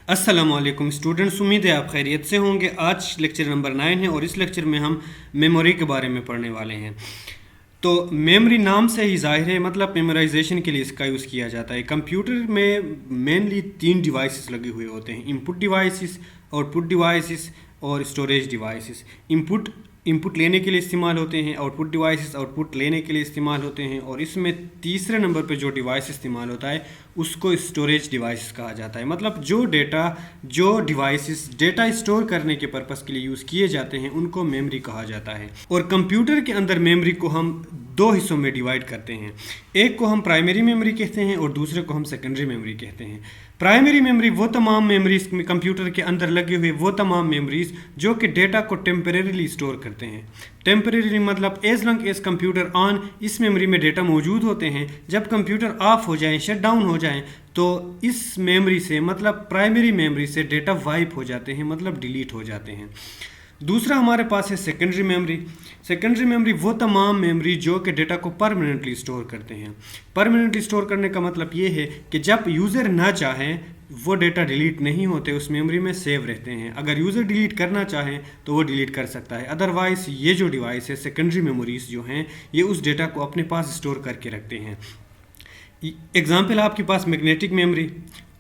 अस्सलामुअलैकुम स्टूडेंट्स, उम्मीद है आप खैरियत से होंगे। आज लेक्चर नंबर 9 है और इस लेक्चर में हम मेमोरी के बारे में पढ़ने वाले हैं। तो मेमोरी नाम से ही जाहिर है, मतलब मेमोराइजेशन के लिए इसका यूज़ किया जाता है। कंप्यूटर में मेनली 3 डिवाइसेस लगे हुए होते हैं: इनपुट डिवाइसेस, आउटपुट डिवाइसेस और स्टोरेज डिवाइसेस। इनपुट लेने के लिए इस्तेमाल होते हैं, आउटपुट डिवाइसेस आउटपुट लेने के लिए इस्तेमाल होते हैं, और इसमें तीसरे नंबर पे जो डिवाइस इस्तेमाल होता है उसको स्टोरेज डिवाइस कहा जाता है। मतलब जो डिवाइसेस डेटा स्टोर करने के पर्पस के लिए यूज़ किए जाते हैं उनको मेमोरी कहा जाता है। और कंप्यूटर के अंदर मेमोरी को हम 2 हिस्सों में डिवाइड करते हैं। एक को हम प्राइमरी मेमोरी कहते हैं और दूसरे को हम सेकेंडरी मेमोरी कहते हैं। प्राइमरी मेमोरी वो तमाम मेमोरीज कंप्यूटर के अंदर लगे हुए वो तमाम मेमोरीज जो कि डेटा को टेम्परेरीली स्टोर करते हैं। टेम्परेरी मतलब as long as computer on, इस मेमोरी में डेटा मौजूद होते हैं। जब कंप्यूटर ऑफ हो जाए, शट डाउन हो जाए, तो इस मेमोरी से मतलब प्राइमरी मेमोरी से डेटा वाइप हो जाते हैं, मतलब डिलीट हो जाते हैं। दूसरा हमारे पास है सेकेंडरी मेमोरी। सेकेंडरी मेमोरी वो तमाम मेमोरी जो कि डेटा को परमानेंटली स्टोर करते हैं। परमानेंटली स्टोर करने का मतलब ये है कि जब यूज़र ना चाहें वो डेटा डिलीट नहीं होते, उस मेमोरी में सेव रहते हैं। अगर यूज़र डिलीट करना चाहे तो वो डिलीट कर सकता है। अदरवाइज़ ये जो डिवाइस है, सेकेंडरी मेमोरीज जो हैं, ये उस डेटा को अपने पास स्टोर करके रखते हैं। एग्जाम्पल आपके पास magnetic memory,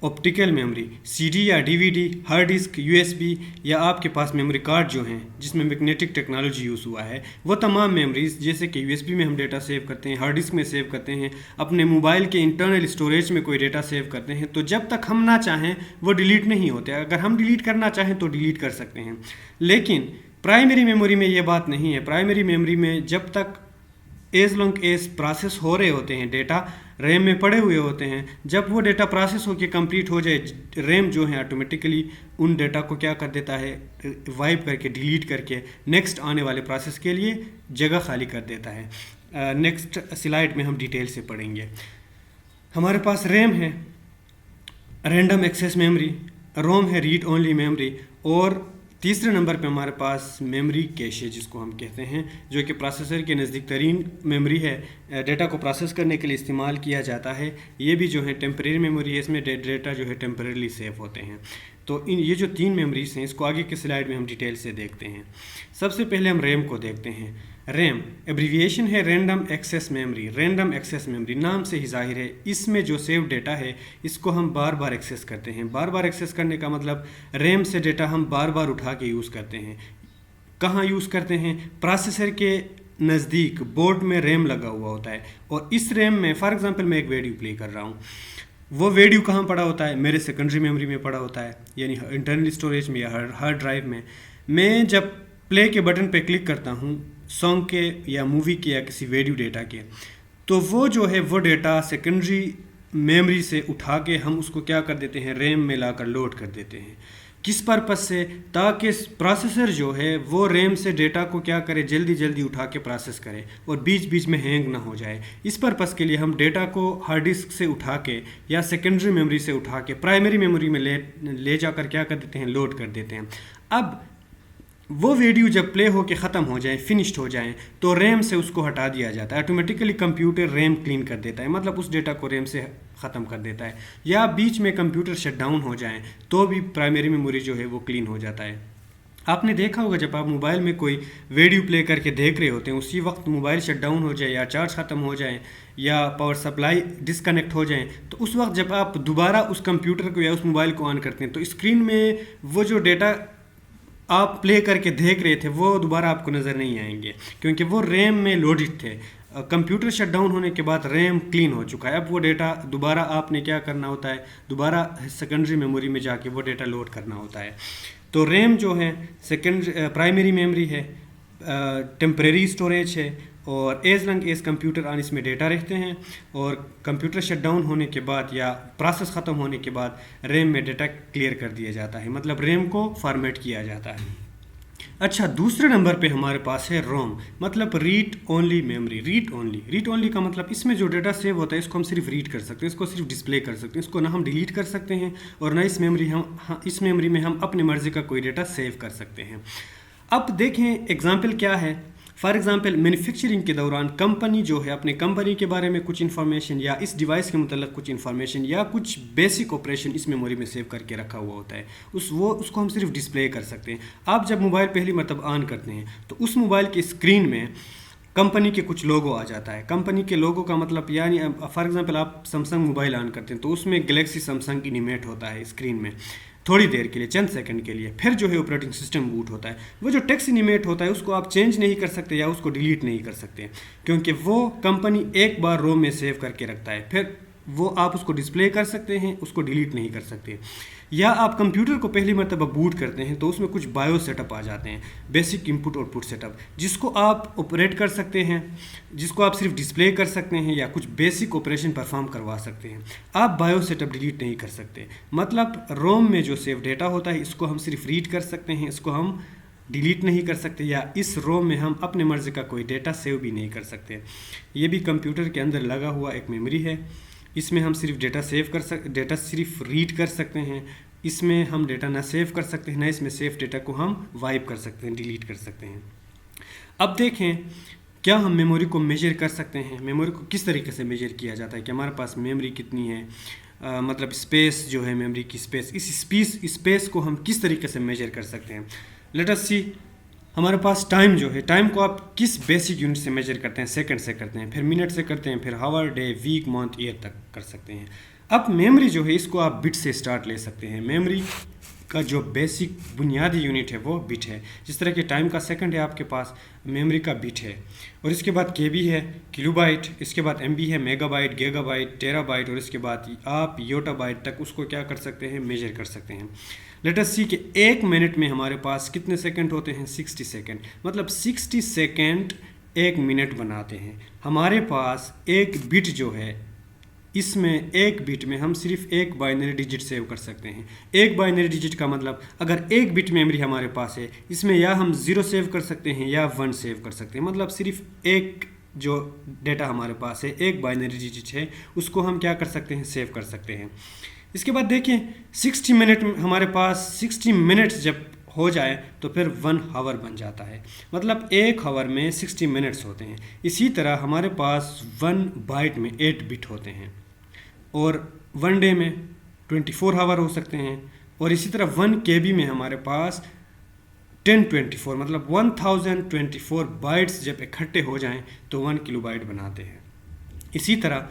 optical memory, CD या डीवीडी, हार्ड डिस्क, यूएसबी, या आपके पास मेमोरी कार्ड जो हैं जिसमें मैग्नेटिक टेक्नोलॉजी यूज़ हुआ है, वो तमाम मेमोरीज जैसे कि यूएसबी में हम डेटा सेव करते हैं, हार्ड डिस्क में सेव करते हैं, अपने मोबाइल के इंटरनल स्टोरेज में कोई डेटा सेव करते हैं, तो जब तक हम ना चाहें वो डिलीट नहीं होते। अगर हम डिलीट करना चाहें तो डिलीट कर सकते हैं। लेकिन प्राइमरी मेमोरी में ये बात नहीं है। प्राइमरी मेमोरी में जब तक एज लॉन्ग एज प्रोसेस हो रहे होते हैं, डेटा रैम में पड़े हुए होते हैं, जब वो डेटा प्रोसेस होकर कंप्लीट हो जाए, रैम जो है ऑटोमेटिकली उन डेटा को क्या कर देता है, वाइप करके डिलीट करके नेक्स्ट आने वाले प्रोसेस के लिए जगह खाली कर देता है। नेक्स्ट स्लाइड में हम डिटेल से पढ़ेंगे। हमारे पास रैम है, रैंडम एक्सेस मेमोरी, रोम है, रीड ओनली मेमोरी, और तीसरे नंबर पे हमारे पास मेमोरी कैशे जिसको हम कहते हैं, जो कि प्रोसेसर के नज़दीक तरीन मेमोरी है, डेटा को प्रोसेस करने के लिए इस्तेमाल किया जाता है। ये भी जो है टेम्परेरी मेमोरी है, इसमें डेटा जो है टेम्परेरीली सेव होते हैं। तो ये जो 3 मेमोरीज हैं इसको आगे के स्लाइड में हम डिटेल से देखते हैं। सबसे पहले हम रैम को देखते हैं। रैम एब्रीविएशन है random access memory. Random access memory नाम से ही जाहिर है, इसमें जो सेव डेटा है इसको हम बार बार एक्सेस करते हैं। बार बार एक्सेस करने का मतलब रैम से डेटा हम बार बार उठा के यूज़ करते हैं। कहाँ यूज़ करते हैं? प्रोसेसर के नज़दीक बोर्ड में रैम लगा हुआ होता है, और इस रैम में फॉर एग्जांपल मैं एक वीडियो प्ले कर रहा हूँ, वो वीडियो कहाँ पड़ा होता है? मेरे सेकेंडरी मेमोरी में पड़ा होता है, यानी इंटरनल स्टोरेज में या हार्ड ड्राइव में। मैं जब प्ले के बटन पे क्लिक करता हूँ सॉन्ग के या मूवी के या किसी वीडियो डेटा के, तो वो जो है वो डेटा सेकेंडरी मेमोरी से उठा के हम उसको क्या कर देते हैं, रैम में लाकर लोड कर देते हैं। किस पर्पस से? ताकि प्रोसेसर जो है वो रैम से डेटा को क्या करे, जल्दी जल्दी उठा के प्रोसेस करे और बीच बीच में हैंग ना हो जाए। इस पर्पस के लिए हम डेटा को हार्ड डिस्क से उठा के या सेकेंडरी मेमोरी से उठा के प्राइमरी मेमोरी में ले जाकर क्या कर देते हैं, लोड कर देते हैं। अब वो वीडियो जब प्ले हो के ख़त्म हो जाए, फिनिश्ड हो जाए, तो रैम से उसको हटा दिया जाता है। ऑटोमेटिकली कंप्यूटर रैम क्लीन कर देता है, मतलब उस डेटा को रैम से ख़त्म कर देता है। या बीच में कंप्यूटर शट डाउन हो जाए तो भी प्राइमरी मेमोरी जो है वो क्लीन हो जाता है। आपने देखा होगा जब आप मोबाइल में कोई वीडियो प्ले करके देख रहे होते हैं, उसी वक्त मोबाइल शट डाउन हो जाए या चार्ज ख़त्म हो जाए या पावर सप्लाई डिस्कनेक्ट हो जाए, तो उस वक्त जब आप दोबारा उस कंप्यूटर को या उस मोबाइल को ऑन करते हैं तो स्क्रीन में वो जो डेटा आप प्ले करके देख रहे थे वो दोबारा आपको नज़र नहीं आएंगे, क्योंकि वो रैम में लोडेड थे। कंप्यूटर शट डाउन होने के बाद रैम क्लीन हो चुका है। अब वो डेटा दोबारा आपने क्या करना होता है, दोबारा सेकेंडरी मेमोरी में जाके वो डेटा लोड करना होता है। तो रैम जो है प्राइमरी मेमोरी है, टेम्परेरी स्टोरेज है, और as long as computer on इसमें डेटा रहते हैं, और कंप्यूटर शट डाउन होने के बाद या प्रोसेस ख़त्म होने के बाद रैम में डेटा क्लियर कर दिया जाता है, मतलब रैम को फॉर्मेट किया जाता है। अच्छा, दूसरे नंबर पे हमारे पास है रोम, मतलब read only memory. Read only का मतलब इसमें जो डेटा सेव होता है इसको हम सिर्फ रीड कर सकते हैं, इसको सिर्फ डिस्प्ले कर सकते हैं, इसको ना हम डिलीट कर सकते हैं और ना इस मेमोरी में हम अपनी मर्ज़ी का कोई डेटा सेव कर सकते हैं। अब देखें एग्जाम्पल क्या है। फॉर एग्जांपल मैन्युफैक्चरिंग के दौरान कंपनी जो है अपने कंपनी के बारे में कुछ इन्फॉर्मेशन या इस डिवाइस के मतलब कुछ इन्फॉर्मेशन या कुछ बेसिक ऑपरेशन इस मेमोरी में सेव करके रखा हुआ होता है, उसको हम सिर्फ डिस्प्ले कर सकते हैं। आप जब मोबाइल पहली मरतब ऑन करते हैं तो उस मोबाइल की स्क्रीन में कंपनी के कुछ लोगो आ जाता है। कंपनी के लोगो का मतलब यानी फॉर एग्जांपल आप सैमसंग मोबाइल ऑन करते हैं तो उसमें गैलेक्सी सैमसंग एनिमेट होता है स्क्रीन में थोड़ी देर के लिए, चंद सेकंड के लिए, फिर जो है ऑपरेटिंग सिस्टम बूट होता है। वो जो टेक्स्ट एनिमेट होता है उसको आप चेंज नहीं कर सकते या उसको डिलीट नहीं कर सकते, क्योंकि वो कंपनी एक बार रोम में सेव करके रखता है, फिर वो आप उसको डिस्प्ले कर सकते हैं, उसको डिलीट नहीं कर सकते। या आप कंप्यूटर को पहली मरतबा बूट करते हैं तो उसमें कुछ बायो सेटअप आ जाते हैं, बेसिक इनपुट आउटपुट सेटअप, जिसको आप ऑपरेट कर सकते हैं, जिसको आप सिर्फ डिस्प्ले कर सकते हैं या कुछ बेसिक ऑपरेशन परफॉर्म करवा सकते हैं। आप बायो सेटअप डिलीट नहीं कर सकते। मतलब रोम में जो सेव डेटा होता है इसको हम सिर्फ रीड कर सकते हैं, इसको हम डिलीट नहीं कर सकते, या इस रोम में हम अपने मर्ज़ी का कोई डेटा सेव भी नहीं कर सकते। ये भी कंप्यूटर के अंदर लगा हुआ एक मेमोरी है। इसमें हम सिर्फ डेटा सिर्फ रीड कर सकते हैं। इसमें हम डेटा ना सेव कर सकते हैं, ना इसमें सेव डेटा को हम वाइप कर सकते हैं, डिलीट कर सकते हैं। अब देखें क्या हम मेमोरी को मेजर कर सकते हैं। मेमोरी को किस तरीके से मेजर किया जाता है कि हमारे पास मेमोरी कितनी है, मतलब स्पेस जो है मेमोरी की स्पेस, इस स्पेस को हम किस तरीके से मेजर कर सकते हैं। लेट अस सी हमारे पास टाइम जो है, टाइम को आप किस बेसिक यूनिट से मेजर करते हैं, सेकंड से करते हैं, फिर मिनट से करते हैं, फिर हावर, डे, वीक, मंथ, ईयर तक कर सकते हैं। अब मेमोरी जो है इसको आप बिट से स्टार्ट ले सकते हैं। मेमोरी का जो बेसिक बुनियादी यूनिट है वो बिट है। जिस तरह के टाइम का सेकंड है आपके पास, मेमोरी का बिट है। और इसके बाद केबी है, किलोबाइट, इसके बाद एमबी है, मेगाबाइट, गीगाबाइट, टेराबाइट, और इसके बाद आप योटाबाइट तक उसको क्या कर सकते हैं, मेजर कर सकते हैं। लेट अस सी कि एक मिनट में हमारे पास कितने सेकंड होते हैं, 60 सेकंड। मतलब 60 सेकंड एक मिनट बनाते हैं। हमारे पास एक बिट जो है, इसमें एक बिट में हम सिर्फ एक बाइनरी डिजिट सेव कर सकते हैं। एक बाइनरी डिजिट का मतलब अगर एक बिट मेमोरी हमारे पास है, इसमें या हम 0 सेव कर सकते हैं या 1 सेव कर सकते हैं। मतलब सिर्फ एक जो डेटा हमारे पास है, एक बाइनरी डिजिट है, उसको हम क्या कर सकते हैं, सेव कर सकते हैं। इसके बाद देखिए 60 मिनट हमारे पास 60 मिनट्स जब हो जाए तो फिर 1 आवर बन जाता है। मतलब एक आवर में 60 मिनट्स होते हैं। इसी तरह हमारे पास 1 बाइट में 8 बिट होते हैं, और 1 डे में 24 आवर हो सकते हैं। और इसी तरह 1 KB में हमारे पास 1024 मतलब 1024 बाइट्स जब इकट्ठे हो जाएं तो 1 किलोबाइट बनाते हैं। इसी तरह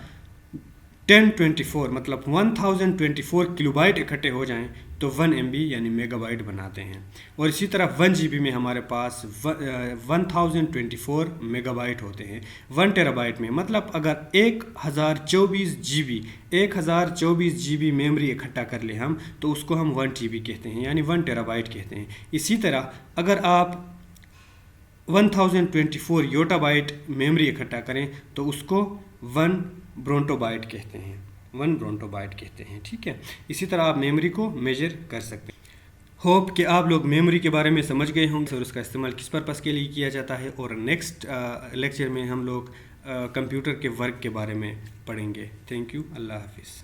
1024 मतलब 1024 किलोबाइट इकट्ठे हो जाएं तो 1 MB यानी मेगाबाइट बनाते हैं। और इसी तरह 1 GB में हमारे पास 1024 मेगाबाइट होते हैं। 1 टेराबाइट में मतलब अगर 1024 GB मेमोरी इकट्ठा कर ले हम तो उसको हम 1 TB कहते हैं, यानी 1 टेराबाइट कहते हैं। इसी तरह अगर आप 1024 योटाबाइट मेमोरी इकट्ठा करें तो उसको 1 ब्रोंटोबाइट कहते हैं, 1 ब्रोंटोबाइट कहते हैं। ठीक है, इसी तरह आप मेमोरी को मेजर कर सकते हैं। होप कि आप लोग मेमोरी के बारे में समझ गए होंगे और उसका इस्तेमाल किस पर्पस के लिए किया जाता है। और नेक्स्ट लेक्चर में हम लोग कंप्यूटर के वर्क के बारे में पढ़ेंगे। थैंक यू, अल्लाह हाफिज़।